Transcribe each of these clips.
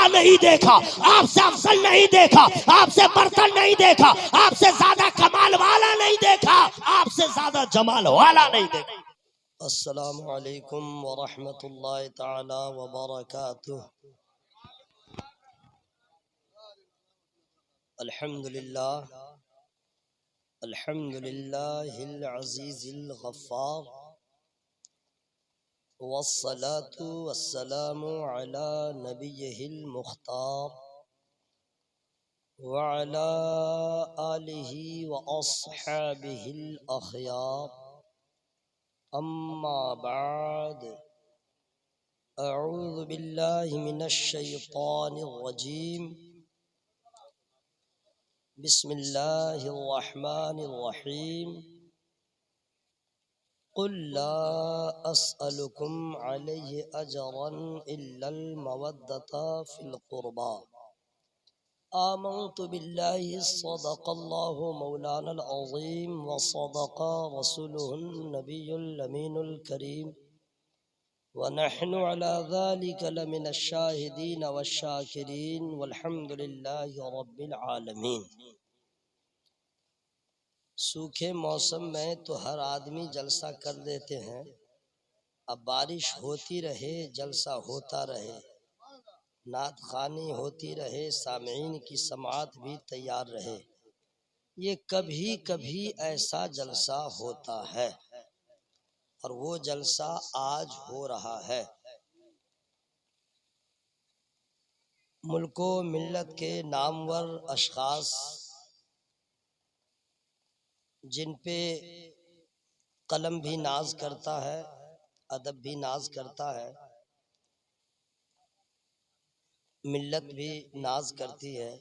आला नहीं देखा, आपसे अफजल नहीं देखा, आपसे बर्तर नहीं देखा, आपसे ज्यादा कमाल वाला नहीं देखा, आपसे ज्यादा जमाल वाला नहीं देखा। अस्सलामु अलैकुम व रहमतुल्लाहि ताला व बरकातुहू। अल्हम्दुलिल्लाह अल्हम्दुलिल्लाहिल अज़ीज़िल गफ़्फ़ार वस्सलातु वस्सलामु अला नबिय्यिहिल मुख्तार व अला आलिहि व अस्हाबिहिल अख़यार। अम्मा बाद, अऊज़ु बिल्लाहि मिनश शैतानिर रजीम। बिस्मिल्लाहिर रहमानिर रहीम। कुल ला अस्अलुकुम अलैहि अजरन इल्लल मवद्दता फिल क़ुरबा। आमन्तु बिल्लाहि सदक़ल्लाहु मौलानल अज़ीम व सदक़ रसूलुहुन नबियुल अमीनुल करीम व नहनु अला ज़ालिका लमिनश शाहिदीन वश्शाकिरीन वल्हम्दुलिल्लाहि रब्बिल आलमीन। सूखे मौसम में तो हर आदमी जलसा कर देते हैं। अब बारिश होती रहे, जलसा होता रहे, नात खानी होती रहे, सामीन की समाअत भी तैयार रहे। ये कभी कभी ऐसा जलसा होता है और वो जलसा आज हो रहा है। मुल्को मिल्लत के नामवर अशखास जिन पे कलम भी नाज करता है, अदब भी नाज करता है, मिल्लत भी नाज करती है,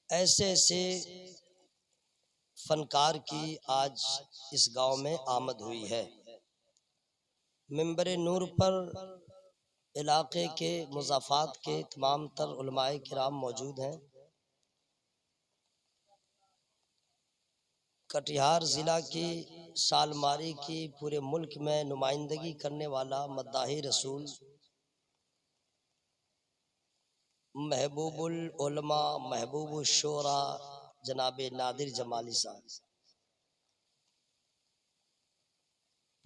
ऐसे ऐसे फनकार की आज इस गांव में आमद हुई है। मिंबर नूर पर इलाके के मुज़ाफ़ात के तमाम तर उलमाए किराम मौजूद हैं। कटिहार ज़िला की सालमारी की पूरे मुल्क में नुमाइंदगी करने वाला मद्दाही रसूल महबूबुल उलमा महबूबुल शोरा जनाब नादिर जमाली साहब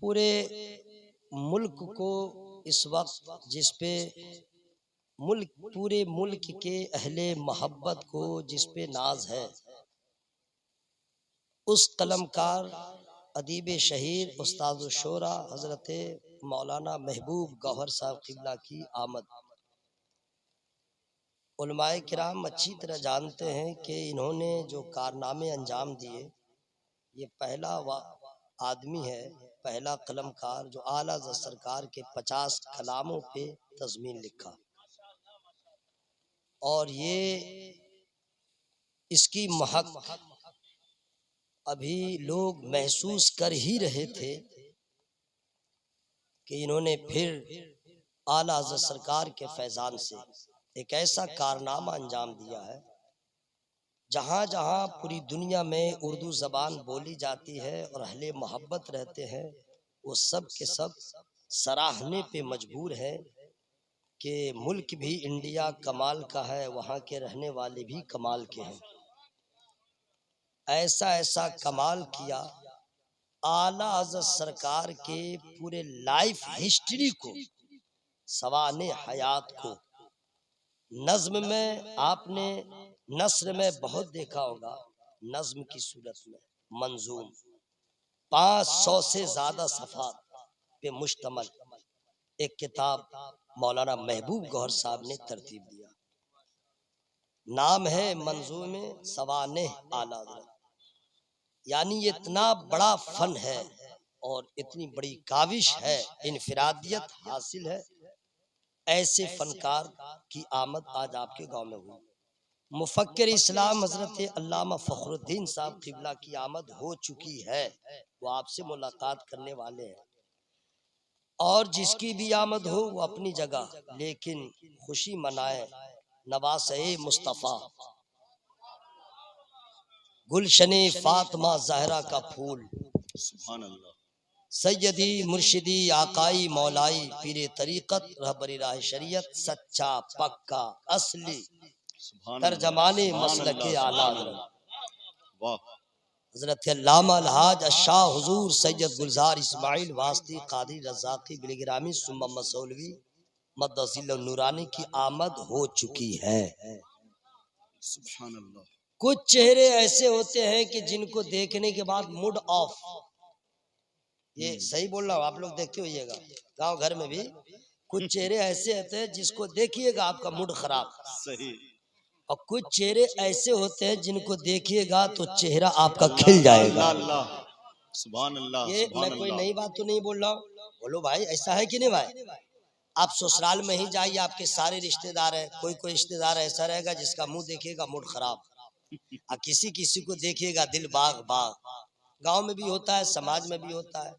पूरे मुल्क को इस वक्त, जिस पे पूरे मुल्क के अहले मोहब्बत को जिस पे नाज है, उस कलमकार अदीब शहीर उस्ताद शोरा हज़रत मौलाना महबूब गौहर साहब क़िबला की आमद। उलमाए किराम अच्छी तरह जानते हैं कि इन्होंने जो कारनामे अंजाम दिए, ये पहला आदमी है, पहला कलमकार जो आला हज़रत सरकार के 50 कलामों पे तज़मीन लिखा। और ये इसकी महक अभी लोग महसूस कर ही रहे थे कि इन्होंने फिर आला हज़रत सरकार के फैज़ान से एक ऐसा कारनामा अंजाम दिया है। जहाँ जहाँ पूरी दुनिया में उर्दू ज़बान बोली जाती है और अहले मोहब्बत रहते हैं, वो सब के सब सराहने पे मजबूर है कि मुल्क भी इंडिया कमाल का है, वहाँ के रहने वाले भी कमाल के हैं। ऐसा ऐसा कमाल किया, आला हज़रत सरकार के पूरे लाइफ हिस्ट्री को, सवाने हयात को नज़्म में, आपने नस्र में बहुत देखा होगा, नज़्म की सूरत में मंजूम 500 से ज़्यादा सफ़ात पे मुश्तमल एक किताब मौलाना महबूब गौहर साहब ने तरतीब दिया। नाम है मंजूम सवाने आला हज़रत। यानी ये इतना बड़ा फन है और इतनी बड़ी काविश है, इनफिरादियत हासिल है। ऐसे फनकार की आमद आज आपके गांव में हुई। मुफक्किर इस्लाम हज़रत अल्लामा फ़खरुद्दीन साहब क़िबला की आमद हो चुकी है, वो आपसे मुलाकात करने वाले हैं। और जिसकी भी आमद हो वो अपनी जगह, लेकिन खुशी मनाए नवासे मुस्तफ़ा, गुलशने फातिमा ज़हरा का फूल। सुभान अल्लाह। सैयदी मुर्शिदी आकाई मौलाई पीरे तरीक़त रहबरी राह शरीयत सच्चा पक्का असली तर्जमाने मसलके आला हज़रत अल्लामा अलहाज अशाह हुजूर सैयद गुलजार इस्माइल वास्ती कादरी रज़ाक़ी बिलगिरामी सुम्मा मसौलवी मद्दसिल नूरानी की आमद हो चुकी है। सुभान अल्लाह। कुछ चेहरे ऐसे होते हैं कि जिनको देखने के बाद मूड ऑफ, ये सही बोल रहा हूँ, आप लोग देखते होइएगा गांव घर में भी कुछ चेहरे ऐसे होते हैं जिसको देखिएगा आपका मूड खराब, सही। और कुछ चेहरे ऐसे होते हैं जिनको देखिएगा तो चेहरा आपका खिल जाएगा। सुभान अल्लाह। ये मैं कोई नई बात तो नहीं बोल रहा हूँ, बोलो भाई ऐसा है कि नहीं भाई? आप ससुराल में ही जाइए, आपके सारे रिश्तेदार हैं, कोई कोई रिश्तेदार ऐसा रहेगा जिसका मुंह देखिएगा मूड खराब, और किसी किसी को देखिएगा दिल बाग बाग। गांव में भी होता है, समाज में भी होता है।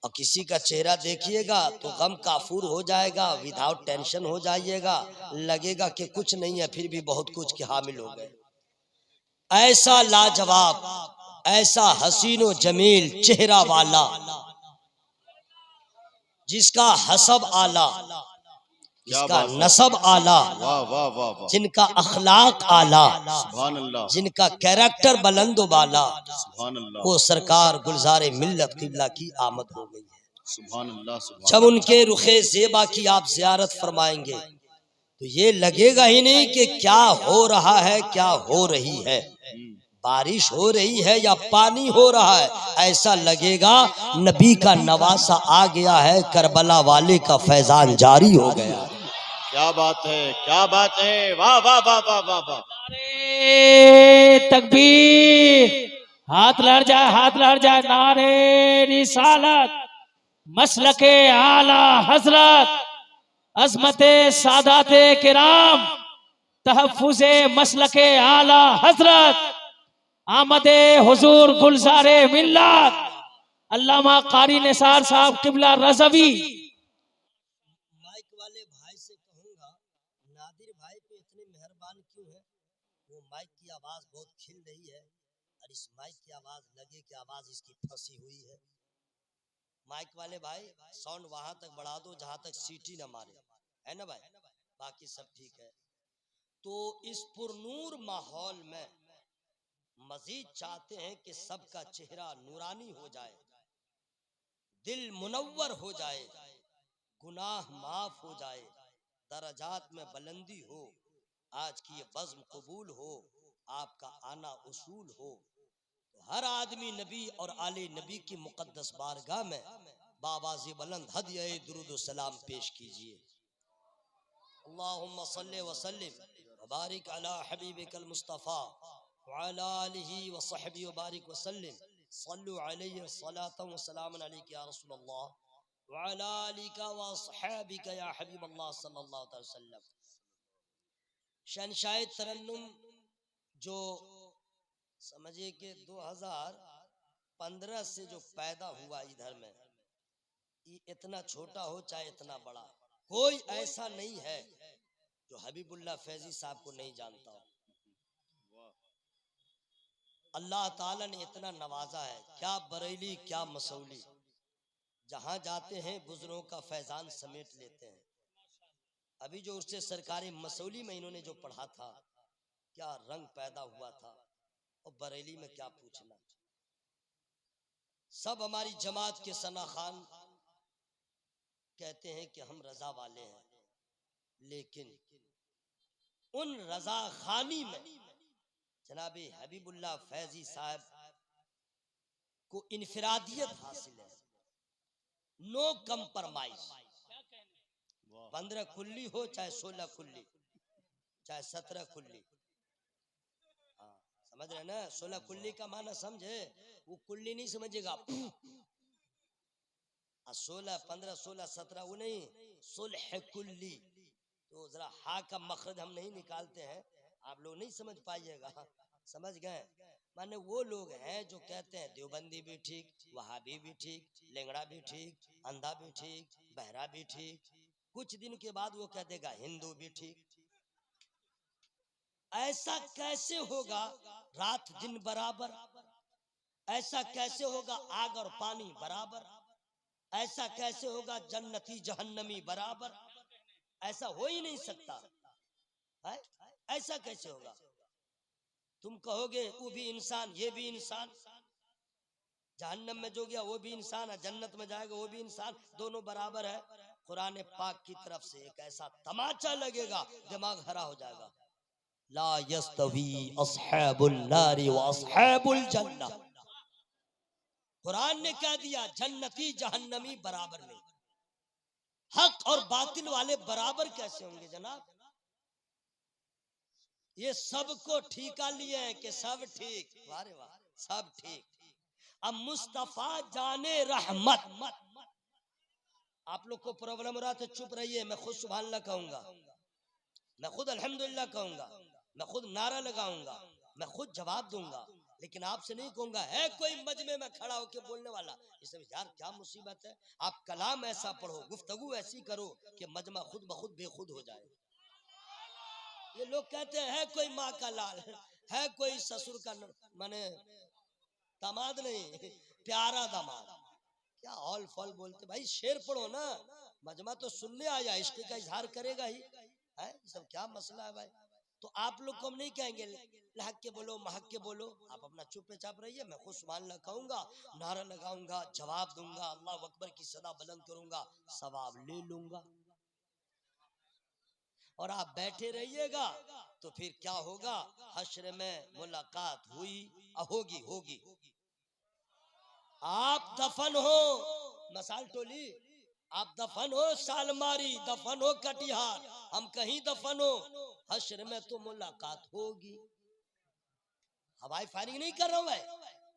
और किसी का चेहरा देखिएगा तो गम काफूर हो जाएगा, विदाउट टेंशन हो जाइएगा, लगेगा कि कुछ नहीं है फिर भी बहुत कुछ के हामिल हो गए। ऐसा लाजवाब, ऐसा हसीनो जमील चेहरा वाला, जिसका हसब आला, जिसका नसब आला, जिनका अखलाक आला, जिनका कैरेक्टर बुलंद बाला, वो सरकार गुलजार मिल्लत किबला की आमद हो गई है। जब उनके रुखे ज़ेबा की आप ज़ियारत फरमाएंगे तो ये लगेगा ही नहीं कि क्या हो रहा है, क्या हो रही है, बारिश हो रही है या पानी हो रहा है, ऐसा लगेगा नबी का नवासा आ गया है, करबला वाले का फैजान जारी हो गया। क्या बात है, क्या बात है, वाह वाह वाह वाह वाह वाह। नारे तकबीर, हाथ लड़ जाए, हाथ लड़ जाए। नारे रिसालत, मसलके आला हजरत, अजमते सादाते किराम, तहफ्फुज़े मसलके आला हजरत, आमदे हुजूर गुलजारे मिल्लत अल्लामा कारी निसार साहब किबला रज़वी। माइक वाले भाई से कहूंगा, नादिर भाई पे इतने मेहरबान क्यों है? वो माइक की आवाज बहुत खिल रही है और इस माइक की आवाज लगे कि आवाज इसकी फंसी हुई है। माइक वाले भाई साउंड वहां तक बढ़ा दो जहां तक सीटी ना मारे, है ना भाई? बाकी सब ठीक है। तो इस पुरनूर माहौल में मजीद चाहते हैं कि सबका चेहरा नूरानी हो जाए, दिल मुनव्वर हो जाए, गुनाह माफ हो जाए, दरजात में बुलंदी हो, आज की ये बज़्म कबूल हो, आपका आना उसूल हो, तो हर आदमी नबी और आले नबी की मुक़द्दस बारगाह में बाबाज़ बुलंद हदिया दुरूद सलाम पेश कीजिए। अल्लाहुम्मा सल्ली व सल्लिम व बारिक अला हबीबिकल मुस्तफ़ा व अला आलिहि व सहबी व बारिक व सल्लिम, सल्लु अलैहि सलातन व सलामन अलैका या रसूलल्लाह व अला आलिका व असहाबिका या हबीबल्लाह सल्लल्लाहु अलैहि वसल्लम। शहंशाह तरन्नुम जो समझिए कि 2015 से जो पैदा हुआ इधर में, ये इतना छोटा हो चाहे इतना बड़ा, कोई ऐसा नहीं है जो हबीबुल्लाह फैजी साहब को नहीं जानता हो। अल्लाह ताला ने इतना नवाजा है, क्या बरेली क्या मसौली, जहां जाते हैं बुजुर्गों का फैजान समेट लेते हैं। अभी जो उससे सरकारी मसौली में इन्होंने जो पढ़ा था, क्या रंग पैदा हुआ था, और बरेली में क्या पूछना। सब हमारी जमात के सना खान कहते हैं कि हम रजा वाले हैं, लेकिन उन रजा खानी में जनाबे हबीबुल्लाह फैजी साहब को इनफिरादियत हासिल है, नो कंप्रोमाइज। 15 कुल्ली हो चाहे 16 कुल्ली चाहे 17 कुल्ली, हाँ समझ रहे ना? 16 कुल्ली का माना समझे, वो कुल्ली नहीं समझेगा, 16 15 16 17 वो नहीं, सुलह कुल्ली। तो जरा हा का मखरज हम नहीं निकालते हैं, आप लोग नहीं समझ पाइएगा, समझ गए? माने वो लोग हैं जो कहते हैं देवबंदी भी ठीक, वहाबी भी ठीक, लेंगड़ा भी ठीक, अंधा भी ठीक, बहरा भी ठीक, कुछ दिन के बाद वो कह देगा हिंदू भी ठीक। ऐसा कैसे होगा? रात दिन बराबर, ऐसा कैसे होगा आग और पानी बराबर, ऐसा कैसे होगा जन्नती जहन्नमी बराबर, ऐसा हो ही नहीं सकता है। ऐसा कैसे होगा? तुम कहोगे वो भी इंसान ये भी इंसान, जहन्नम में जो गया वो भी इंसान है, जन्नत में जाएगा वो भी इंसान, दोनों बराबर है। कुरान पाक की तरफ से एक ऐसा तमाचा लगेगा दिमाग हरा हो जाएगा। ला यस्तवी अस्हाबुन नारी व अस्हाबुल जन्नह। कुरान ने कह दिया जन्नती जहन्नमी बराबर नहीं। हक और बातिल वाले बराबर कैसे होंगे जनाब? ये सबको ठीका लिए हैं कि सब ठीक, वाह रे वाह, सब ठीक। अब मुस्तफा जाने रहमत, आप लोग को प्रॉब्लम हो रहा तो चुप रहिए, मैं खुद सुभान अल्लाह कहूंगा, मैं खुद अल्हम्दुलिल्लाह कहूंगा, मैं खुद नारा लगाऊंगा, मैं खुद जवाब दूंगा, लेकिन आपसे नहीं कहूंगा है कोई मजमे में खड़ा होकर बोलने वाला। इसमें यार क्या मुसीबत है? आप कलाम ऐसा पढ़ो, गुफ्तगू ऐसी करो कि मजमा खुद ब खुद बेखुद हो जाए। ये लोग कहते हैं कोई माँ का लाल है, कोई ससुर का माने दामाद नहीं, प्यारा दामाद, क्या हॉल फॉल बोलते भाई, शेर पढ़ो ना, मजमा तो सुनने आया, इश्क का इजहार करेगा ही है, सब क्या मसला है भाई? तो आप लोग को हम नहीं कहेंगे लहक के बोलो महक के बोलो, आप अपना चुप पे चाप रहिए, मैं खुद सुभान अल्लाह कहूंगा, नारा लगाऊंगा, जवाब दूंगा, अल्लाह अकबर की सदा बुलंद करूंगा, सवाब ले लूंगा। और आप बैठे रहिएगा तो फिर क्या होगा? हश्र में मुलाकात हुई होगी होगी, आप दफन हो मसाल टोली, आप दफन हो सालमारी, दफन हो कटिहार, हम कहीं दफन हो, हश्र में तो मुलाकात होगी। हवाई फायरिंग नहीं कर रहा हूं मैं,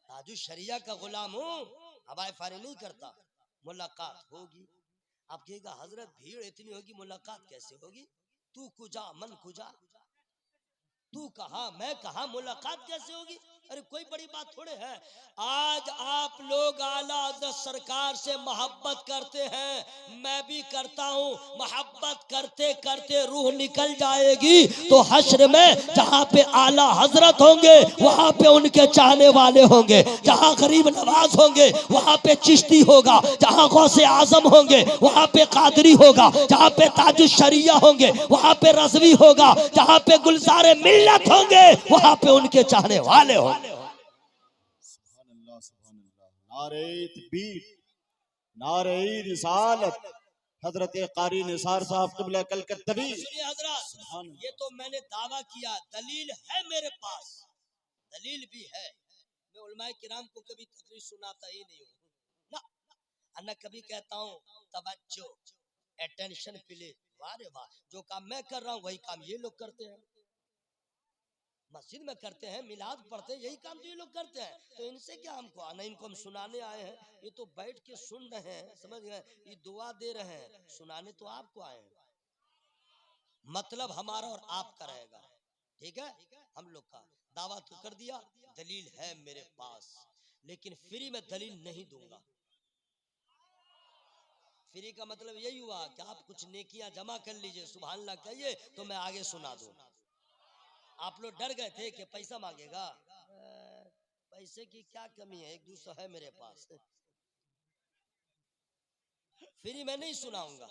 ताजु शरिया का गुलाम हूं, हवाई फायरिंग नहीं करता, मुलाकात होगी। आप कहेगा हजरत भीड़ इतनी होगी मुलाकात कैसे होगी? तू कुजा मन कुजा, तू कहा मैं कहा, मुलाकात कैसे होगी? अरे कोई बड़ी बात थोड़े है। आज आप लोग आला हज़रत सरकार से मोहब्बत करते हैं, मैं भी करता हूँ, मोहब्बत करते करते रूह निकल जाएगी तो हश्र में जहाँ पे आला हजरत होंगे वहाँ पे उनके चाहने वाले होंगे, जहाँ गरीब नवाज होंगे वहाँ पे चिश्ती होगा, जहाँ गौसे आजम होंगे वहाँ पे कादरी होगा, जहाँ पे ताजुश शरिया होंगे वहाँ पे रज़वी होगा, जहाँ पे गुलजारे मिल्लत होंगे वहाँ पे उनके चाहने वाले होंगे। नारे तकबीर, नारे रिसालत, हजरत कारी निसार साहब क़िबला कलकत्तवी। सुनिए हजरत, ये तो मैंने दावा किया, दलील है मेरे पास, दलील भी है। मैं उलमाए किराम को कभी तकरीर सुनाता ही नहीं हूँ ना, अन्ना कभी कहता हूँ तवज्जो, अटेंशन प्लीज, वाह रे वाह, जो काम मैं कर रहा हूँ वही काम ये लोग करते हैं, मस्जिद में करते हैं, मिलाद पढ़ते हैं, यही काम तो ये लोग करते हैं, तो इनसे क्या हमको आना? इनको हम सुनाने आए हैं, ये तो बैठ के सुन रहे हैं, समझ गए, ये दुआ दे रहे हैं, सुनाने तो आपको आए हैं, मतलब हमारा और आपका रहेगा, ठीक है? हम लोग का दावा तो कर दिया, दलील है मेरे पास, लेकिन फ्री में दलील नहीं दूंगा। फ्री का मतलब यही हुआ कि आप कुछ नेकियां जमा कर लीजिए, सुभान अल्लाह कहिए तो मैं आगे सुना दूं। आप लोग डर गए थे कि पैसा मांगेगा, पैसे की क्या कमी है, 1-200 है मेरे पास, फ्री में नहीं सुनाऊंगा।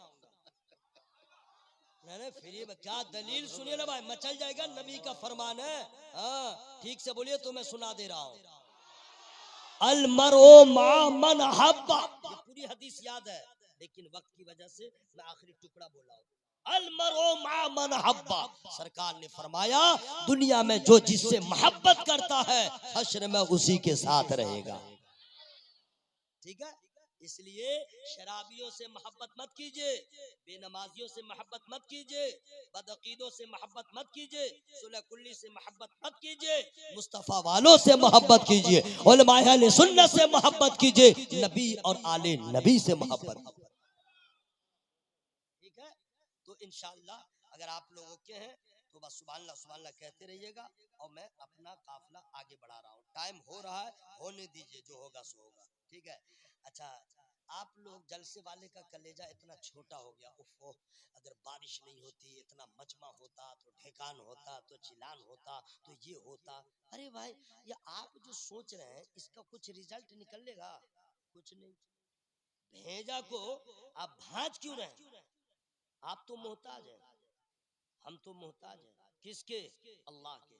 नहीं फ्री में क्या दलील? सुनिए ना भाई, मचल जाएगा, नबी का फरमान है, हाँ ठीक से बोलिए तो मैं सुना दे रहा हूँ। अल मरो मा मन हब्बा, ये पूरी हदीस याद है लेकिन वक्त की वजह से मैं आखिरी टुकड़ा बोला हूँ। अल मरो मा मन हब्बा, सरकार ने फरमाया दुनिया में जो जिससे मोहब्बत करता है हश्र में उसी के साथ रहेगा, ठीक है? इसलिए शराबियों से मोहब्बत मत कीजिए, बेनमाजियों से मोहब्बत मत कीजिए, बदअकीदों से मोहब्बत मत कीजिए, सुलह कुल्ली से मोहब्बत मत कीजिए, मुस्तफा वालों से मोहब्बत कीजिए, उलमाए अहले सुन्नत से मोहब्बत कीजिए, नबी और आले नबी से मोहब्बत, ठीक है? तो इंशाअल्लाह अगर आप लोगों के हैं तो बस सुभान अल्लाह कहते रहिएगा, और मैं अपना काफिला आगे बढ़ा रहा हूँ, टाइम हो रहा है, होने दीजिए, जो होगा सो होगा, ठीक है? अच्छा आप लोग जलसे वाले का कलेजा इतना छोटा हो गया। उफ, अगर बारिश नहीं होती, इतना मजमा होता, तो ढेकान होता, तो चिलान होता, तो ये होता। अरे भाई, ये आप जो सोच रहे हैं इसका कुछ रिजल्ट निकलेगा? कुछ नहीं। भेजा को आप भांज क्यों रहे हैं? आप तो मोहताज हैं, हम तो मोहताज हैं। किसके? अल्लाह के।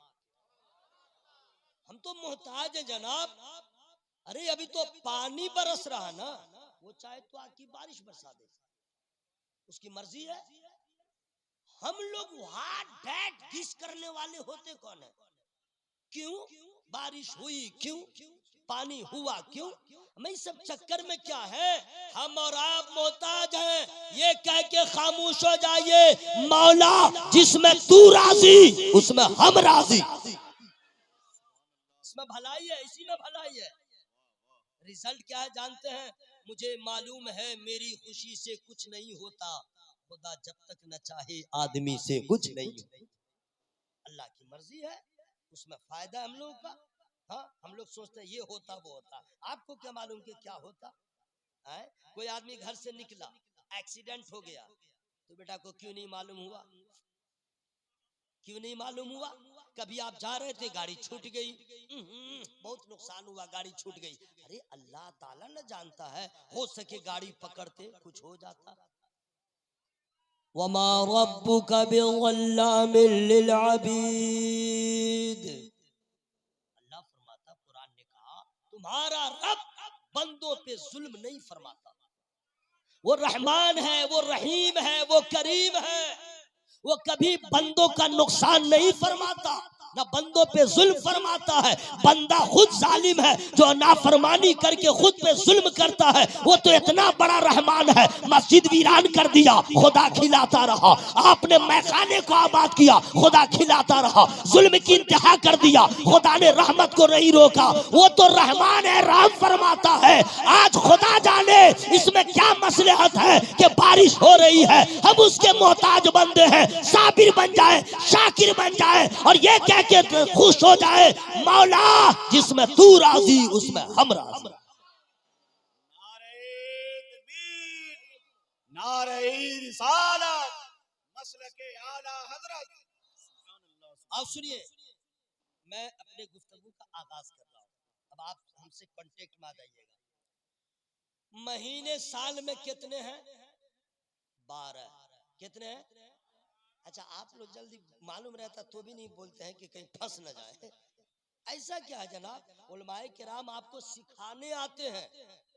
हम तो मोहताज हैं जनाब। अरे अभी तो पानी बरस रहा ना, वो चाहे तो आकी बारिश बरसा दे, उसकी मर्जी है। हम लोग व्हाट दैट गिस करने वाले होते कौन है? क्यों बारिश हुई, क्यों पानी हुआ, क्यों? मैं इस सब चक्कर में क्या है, हम और आप मोहताज हैं, ये कह के खामोश हो जाइए, मौला जिसमें तू राजी उसमें हम राजी। इसमें भलाई है, इसी में भलाई है। रिजल्ट क्या है जानते हैं? मुझे मालूम है मेरी खुशी से कुछ नहीं होता, खुदा जब तक न चाहे आदमी से कुछ नहीं होता। अल्लाह की मर्जी है, उसमें फायदा हम लोगों का। हाँ, हम लोग सोचते हैं ये होता वो होता, आपको क्या मालूम कि क्या होता है? कोई आदमी घर से निकला, एक्सीडेंट हो गया, तो बेटा को क्यों नहीं मालूम हुआ? क्यों नहीं मालूम हुआ? कभी आप जा रहे थे, गाड़ी छूट गई, बहुत नुकसान हुआ, गाड़ी छूट गई। अरे अल्लाह ताला न जानता है, हो सके गाड़ी पकड़ते कुछ हो जाता। वमा रब्बुका बिज़ल्लामिल लिल अबीद। अल्लाह फरमाता, कुरान ने कहा तुम्हारा रब बंदों पे जुल्म नहीं फरमाता। वो रहमान है, वो रहीम है, वो करीम है, वो कभी बंदों का नुकसान नहीं फरमाता, ना बंदों पे जुल्म फरमाता है। बंदा खुद जालिम है जो नाफरमानी करके खुद पे जुल्म करता है, वो तो इतना बड़ा रहमान है, मस्जिद वीरान कर दिया, खुदा खिलाता रहा। आपने मैखाने को आबाद किया, खुदा खिलाता रहा। जुल्म की इंतहा कर दिया, खुदा ने रहमत को नहीं रोका। वो तो रहमान है, रहम फरमाता है। आज खुदा जाने इसमें क्या मसलहत है कि बारिश हो रही है, हम उसके मोहताज बंदे हैं। साबिर बन जाए, शाकिर बन जाए, और ये कह के खुश हो जाए, मौला जिसमें तू राजी उसमें हम राजी। नारे रिसालत, मसलके आला हजरत। आप सुनिए, मैं अपने गुफ्तगू का आगाज कर रहा हूँ, अब आप हमसे कांटेक्ट में आ जाइएगा। महीने साल में कितने हैं? 12। कितने हैं? अच्छा, आप लोग जल्दी मालूम रहता तो भी नहीं बोलते हैं कि कहीं फंस न जाए। ऐसा क्या है जनाब, उलमाए किराम आपको सिखाने आते हैं।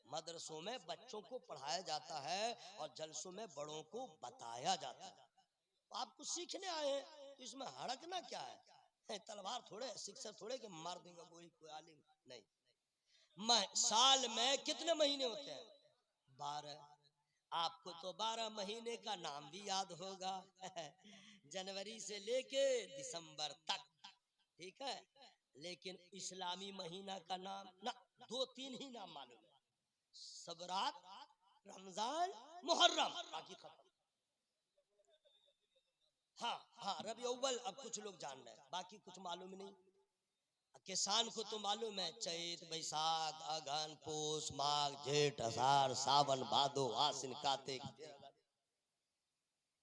मदरसों में बच्चों को पढ़ाया जाता है और जलसों में बड़ों को बताया जाता है। आपको सीखने आए हैं, तो इसमें हड़कना क्या है? तलवार थोड़े, शिक्षक थोड़े कि मार देगा कोई आलिम नहीं। साल में कितने महीने होते हैं? 12। आपको तो 12 महीने का नाम भी याद होगा जनवरी से लेके दिसंबर तक, ठीक है। लेकिन इस्लामी महीना का नाम ना 2-3 ही नाम मालूम है, सबरात, रमजान, मुहर्रम, बाकी खत्म। हाँ, रबी अव्वल अब कुछ लोग जान रहे हैं, बाकी कुछ मालूम नहीं। किसान को तो मालूम है, चैत, बैसाख, अगहन, पोष, माघ, जेठ, आषाढ़, सावन, भादो, आसिन, कार्तिक,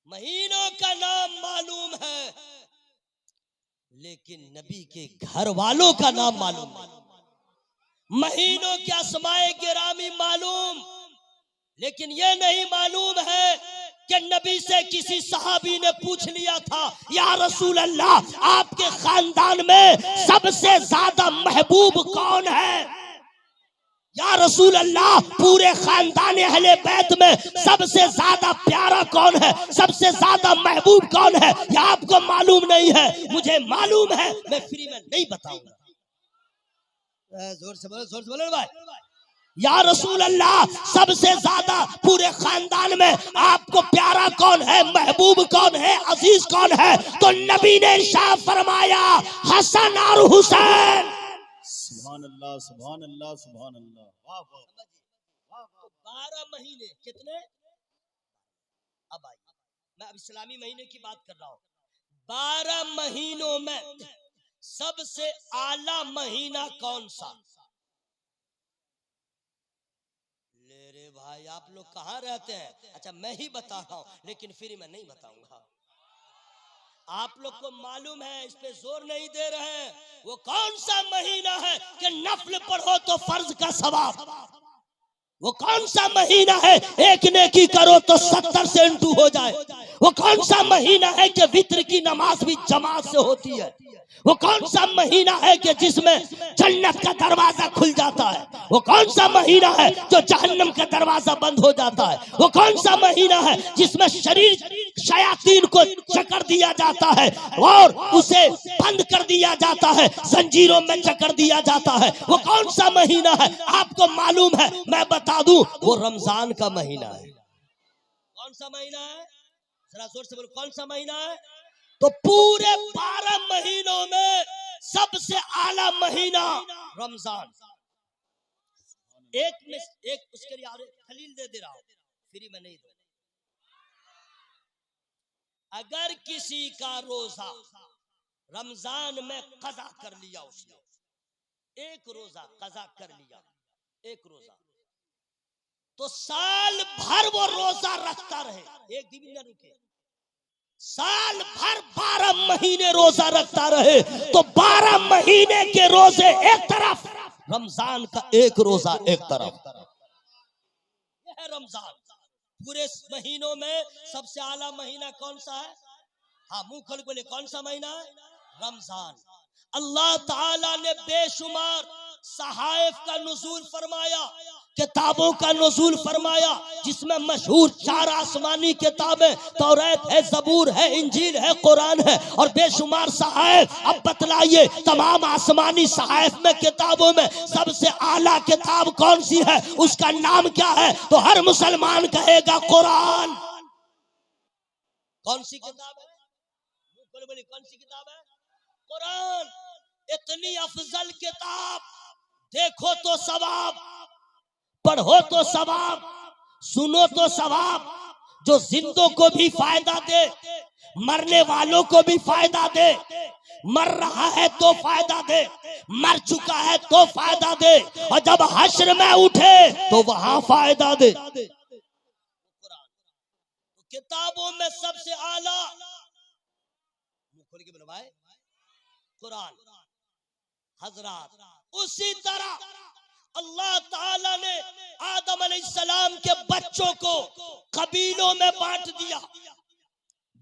महीनों का नाम मालूम है, लेकिन नबी के घर वालों का नाम मालूम नहीं। महीनों के अस्माए गिरामी मालूम, लेकिन यह नहीं मालूम है कि नबी से किसी सहाबी ने पूछ लिया था, या रसूल अल्लाह आपके खानदान में सबसे ज्यादा महबूब कौन है? या रसूल अल्लाह पूरे खानदान अहले बैत में सबसे ज्यादा प्यारा कौन है, सबसे ज्यादा महबूब कौन है? या आपको मालूम नहीं है? मुझे मालूम है, मैं फ्री में नहीं बताऊंगा। जोर से बोलो भाई। या रसूल अल्लाह सबसे ज्यादा पूरे खानदान में आपको प्यारा कौन है, महबूब कौन है, अजीज कौन है? तो नबी ने इरशाद फरमाया, हसन और हुसैन। सुभान अल्लाह, सुभान अल्लाह, सुभान अल्लाह। वाह वाह। 12 महीने कितने? अब आइए, मैं अब इस्लामी महीने की बात कर रहा हूँ। 12 महीनों में सबसे आला महीना कौन सा? ले रे भाई आप लोग कहाँ रहते हैं? अच्छा मैं ही बता रहा हूँ, लेकिन फ्री में नहीं बताऊंगा। आप लोग को मालूम है, इस पे जोर नहीं दे रहे हैं। वो कौन सा महीना है कि नफल पढ़ो तो फर्ज का सवाब? वो कौन सा महीना है एक नेकी करो तो 70 से इंटू हो जाए? वो कौन सा महीना है कि वित्र की नमाज भी जमात से होती है? वो कौन सा महीना है कि जिसमें जन्नत का दरवाजा खुल जाता है? वो कौन सा महीना है जो जहन्नम का दरवाजा बंद हो जाता है? वो कौन सा महीना है जिसमें शरीर शयातीन को जकड़ दिया जाता है और उसे बंद कर दिया जाता है, जंजीरों में जकड़ दिया जाता है? वो कौन सा महीना है आपको मालूम है? मैं बता दूं, वो रमजान का महीना है। कौन सा महीना है? जरा जोर से बोलो, कौन सा महीना है? तो पूरे 12 महीनों में सबसे आला महीना रमजान। एक उसके लिए खलील दे रहा हूं, फ्री में नहीं दो। अगर किसी का रोजा रमजान में कज़ा कर लिया, उसने एक रोजा कज़ा कर लिया, एक रोजा, तो साल भर वो रोजा रखता रहे, एक दिन न रुके, साल भर 12 महीने रोजा रखता रहे, तो 12 महीने के रोजे एक तरफ, रमजान का एक रोजा एक तरफ। यह है रमजान। पूरे महीनों में सबसे आला महीना कौन सा है? हाँ, मुंह खोल बोले, कौन सा महीना है? रमजान। अल्लाह ताला ने बेशुमार सहाइफ का नुज़ूल फरमाया, किताबों का नुज़ूल फरमाया, जिसमें मशहूर 4 आसमानी किताबें तौरात है, ज़बूर है, इंजील है, कुरान है, और बेशुमार सहाइफ। अब बतलाइए, तमाम आसमानी सहाइफ में, किताबों में सबसे आला किताब कौन सी है? उसका नाम क्या है? तो हर मुसलमान कहेगा कुरान। कौन सी किताब है? बोले कौन सी किताब है? कुरान। इतनी अफजल किताब, देखो तो सवाब, पढ़ो तो सवाब, सुनो तो सवाब, जो जिंदों को भी फायदा दे, मरने वालों को भी फायदा दे, मर रहा है तो फायदा दे, मर चुका है तो फायदा दे, और जब हश्र में उठे तो वहां फायदा दे। कुरान किताबों में सबसे आला, खोल के बोलो भाई, कुरान। हजरात, उसी तरह अल्लाह ताला ने आदम अलैहिस्सलाम के बच्चों को कबीलों में बांट दिया,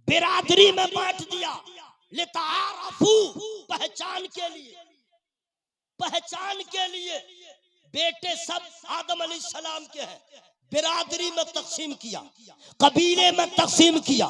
बिरादरी में बांट दिया, लितारफू, पहचान के लिए, पहचान के लिए। बेटे सब आदम अलैहिस्सलाम के हैं, बिरादरी में तकसीम किया, कबीले में तकसीम किया।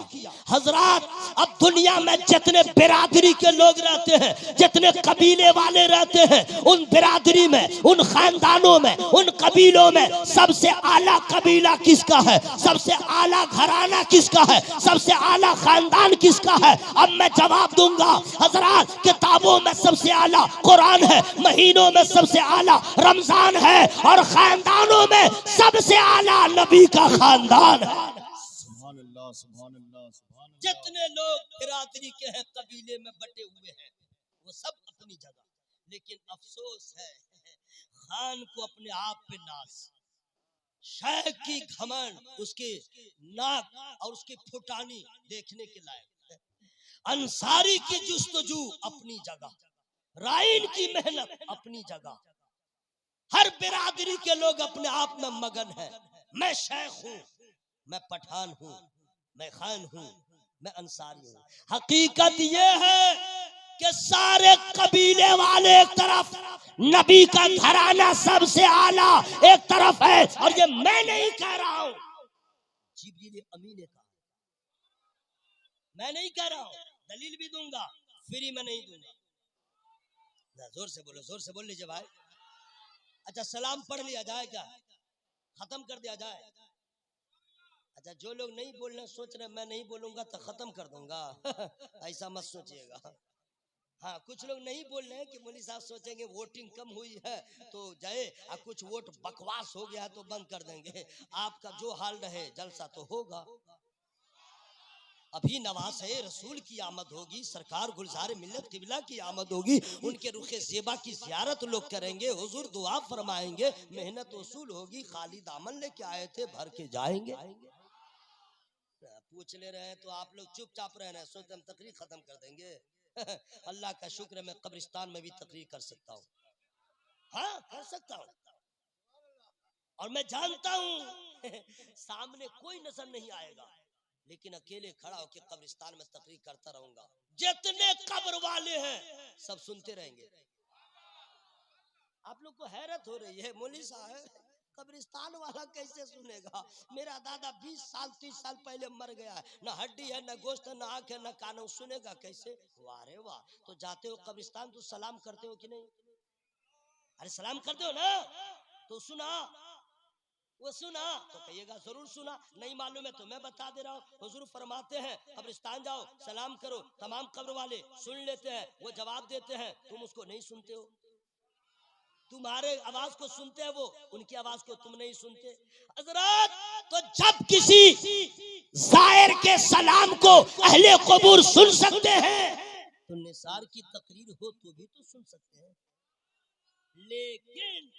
हजरात, अब दुनिया में जितने बिरादरी के लोग रहते हैं, जितने कबीले वाले रहते हैं, उन बिरादरी में, उन खानदानों में, उन कबीलों में सबसे आला कबीला किसका है? सबसे आला घराना किसका है? सबसे आला खानदान किसका है? अब मैं जवाब दूंगा। हजरात, किताबों में सबसे आला कुरान है, महीनों में सबसे आला रमजान है, और खानदानों में सबसे आला नबी का खानदान है। सुभान अल्लाह, सुभान अल्लाह, सुभान अल्लाह। जितने लोग बिरादरी के हैं, कबीले में बटे हुए हैं, वो सब अपनी जगह, लेकिन अफसोस है खान को अपने आप पे नाज, शेख की घमंड, उसके नाक और उसकी फुटानी देखने के लायक, अंसारी की जुस्तजू अपनी जगह, राइन की मेहनत अपनी जगह, हर बिरादरी के लोग अपने आप में मगन है। मैं शेख हूँ, मैं पठान हूँ, मैं खान हूँ, मैं अंसारी हूँ। हकीकत ये है कि सारे कबीले वाले एक तरफ, नबी का घराना सबसे आला एक तरफ है, और ये मैं नहीं कह रहा हूँ, जिब्रील अमीन ने कहा, मैं नहीं कह रहा हूँ, दलील भी दूंगा, फ्री में नहीं दूंगा। जोर से बोलो, जोर से बोल लीजिए भाई। अच्छा, सलाम पढ़ लिया जाए क्या? खत्म कर दिया जाए? अच्छा, जो लोग नहीं बोलना सोच रहे मैं नहीं बोलूंगा तो खत्म कर दूंगा ऐसा मत सोचिएगा। हाँ, कुछ लोग नहीं बोल रहे हैं कि मौलवी साहब सोचेंगे वोटिंग कम हुई है तो जाए, और कुछ वोट बकवास हो गया तो बंद कर देंगे। आपका जो हाल रहे, जलसा तो होगा। अभी नवासे रसूल की आमद होगी, सरकार गुलजार मिल्लत किबला की आमद होगी, उनके रुखे ज़ेबा की ज़ियारत लोग करेंगे, हुजूर दुआ फरमाएंगे, मेहनत वसूल होगी, खाली दामन लेके आए थे भर के जाएंगे। पूछ ले रहे हैं तो आप लोग चुपचाप रह रहे हैं, सोचते हम तकरीर खत्म कर देंगे। अल्लाह का शुक्र है मैं कब्रिस्तान में भी तकरीर कर सकता हूँ, हाँ कर सकता हूँ। और मैं जानता हूँ सामने कोई नजर नहीं आएगा, लेकिन अकेले खड़ा होकर कब्रिस्तान में तकरीर करता रहूंगा, जितने कब्र वाले हैं सब सुनते रहेंगे। आप लोग को हैरत हो रही है, मौलवी साहब कब्रिस्तान वाला कैसे सुनेगा? मेरा दादा 20 साल 30 साल पहले मर गया है, न हड्डी है, न गोश्त है, न आंख है, न कान है, सुनेगा कैसे? वाह रे वाह। तो जाते हो कब्रिस्तान तो सलाम करते हो कि नहीं? अरे सलाम करते हो ना, तो सुना, वो सुना तो कहिएगा जरूर सुना, नहीं मालूम है तो मैं बता दे रहा हूँ। हुजूर फरमाते हैं कब्रिस्तान जाओ सलाम करो, तमाम कब्र वाले सुन लेते हैं, वो जवाब देते हैं, तुम उसको नहीं सुनते हो, तुम्हारे आवाज को सुनते हैं वो, उनकी आवाज को तुम नहीं सुनते। हजरत तो जब किसी जायर के सलाम को अहले कबूर सुन सकते हैं, तो निसार की तकरीर हो तो भी तो सुन सकते हैं। लेकिन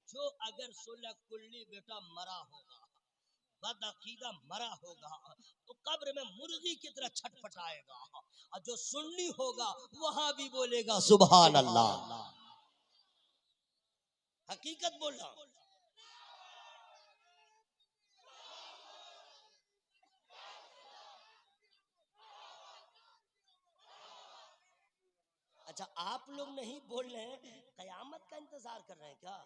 जो अगर सोलह कुल्ली बेटा मरा होगा, बदअकीदा मरा होगा, तो कब्र में मुर्गी की तरह छटपटाएगा, और जो सुन्नी होगा वहां भी बोलेगा सुभान अल्लाह। हकीकत बोल रहा हूं। अच्छा आप लोग नहीं बोल रहे हैं, कयामत का इंतजार कर रहे हैं क्या?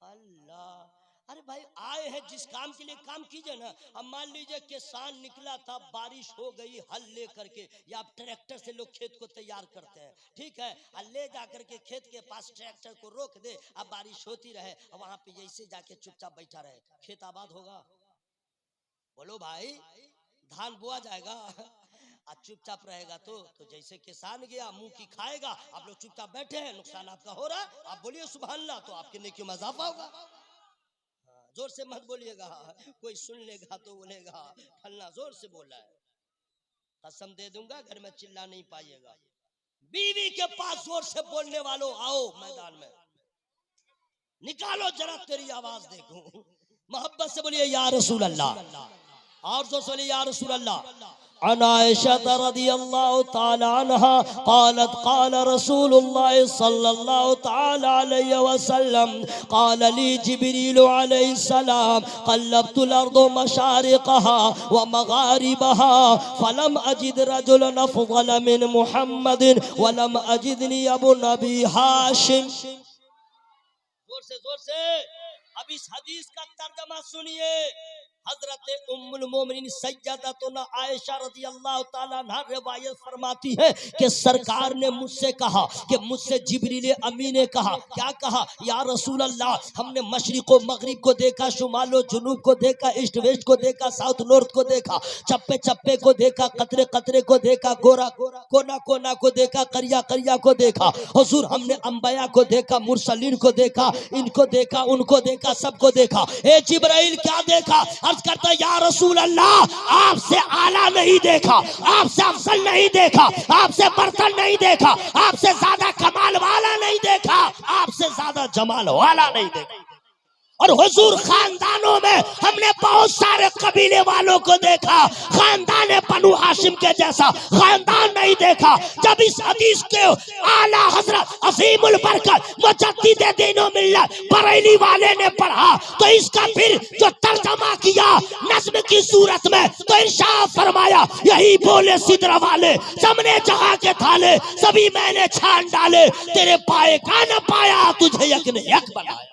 अल्लाह, अरे भाई आए हैं जिस काम के लिए काम कीजिए ना। अब मान लीजिए किसान निकला था, बारिश हो गई, हल ले करके, या आप ट्रैक्टर से लोग खेत को तैयार करते हैं, ठीक है, और ले जाकर के खेत के पास ट्रैक्टर को रोक दे, अब बारिश होती रहे, अब वहां पे जैसे जाके चुपचाप बैठा रहे, खेत आबाद होगा? बोलो भाई, धान बोआ जाएगा? आज चुपचाप रहेगा तो जैसे किसान गया मुंह की खाएगा, आप लोग चुपचाप बैठे हैं, नुकसान आपका हो रहा है, आप बोलिए सुभान अल्लाह तो आपके नेकी में इजाफा होगा। जोर से मत बोलिएगा, कोई सुन लेगा तो बोलेगा फलना जोर से बोला है। कसम दे दूंगा घर में चिल्ला नहीं पाइएगा। बीवी के पास जोर से बोलने वालों आओ मैदान में, निकालो जरा तेरी आवाज देखूं, मोहब्बत से बोलिए या रसूल अल्लाह, और जोर से बोलिए या रसूल अल्लाह। अन आयशा रज़ियल्लाहु ताला अन्हा क़ालत क़ाल रसूलुल्लाह सल्लल्लाहु ताला अलैहि वसल्लम क़ाल ली जिब्रील अलैहि सलाम क़ल्लब्तुल अर्द मशारिक़हा व मग़ारिबहा फलम अजिद रजुलन अफ़ज़ल मिन मुहम्मदिन व लम अजिदनी अबू नबी हाशिम। जोर से अब इस हदीस का तर्जुमा सुनिए। हजरत उम्मुल मोमिनीन सैयदतुना आयशा रज़ियल्लाहु ताला अन्हा रिवायत फरमाती है कि सरकार ने मुझसे कहा कि मुझसे जिब्रील अमीन ने कहा, क्या कहा? या रसूल अल्लाह, हमने मशरिक को मगरिब को देखा, शुमालो जुनूब को देखा, ईस्ट वेस्ट को देखा, साउथ नॉर्थ को देखा, चप्पे चप्पे को देखा, कतरे कतरे को देखा, गोरा कोना कोना को देखा, करिया करिया को देखा। हुजूर हमने अंबिया को देखा, मुरसलीन को देखा, इनको देखा, उनको देखा, सबको देखा। ए जिब्राइल क्या देखा? करता या रसूल अल्लाह, आपसे आला नहीं देखा, आपसे अफजल नहीं देखा, आपसे बर्तर नहीं देखा, आपसे ज्यादा कमाल वाला नहीं देखा, आपसे ज्यादा जमाल वाला नहीं देखा। और हुजूर खानदानों में हमने बहुत सारे कबीले वालों को देखा, खानदान बनु हाशिम के जैसा खानदान नहीं देखा। जब इस हदीस के आला हजरत अजीमुल बरकत मुजद्दिद दीनो मिल्लत बरेली वाले ने पढ़ा, तो इसका फिर जो तर्जमा किया नज्म की सूरत में, तो इरशाद फरमाया, यही बोले सिदरा वाले, जमने जगह के थाले सभी मैंने छान डाले, तेरे पाए का न पाया, तुझे यक ने यक बनाया।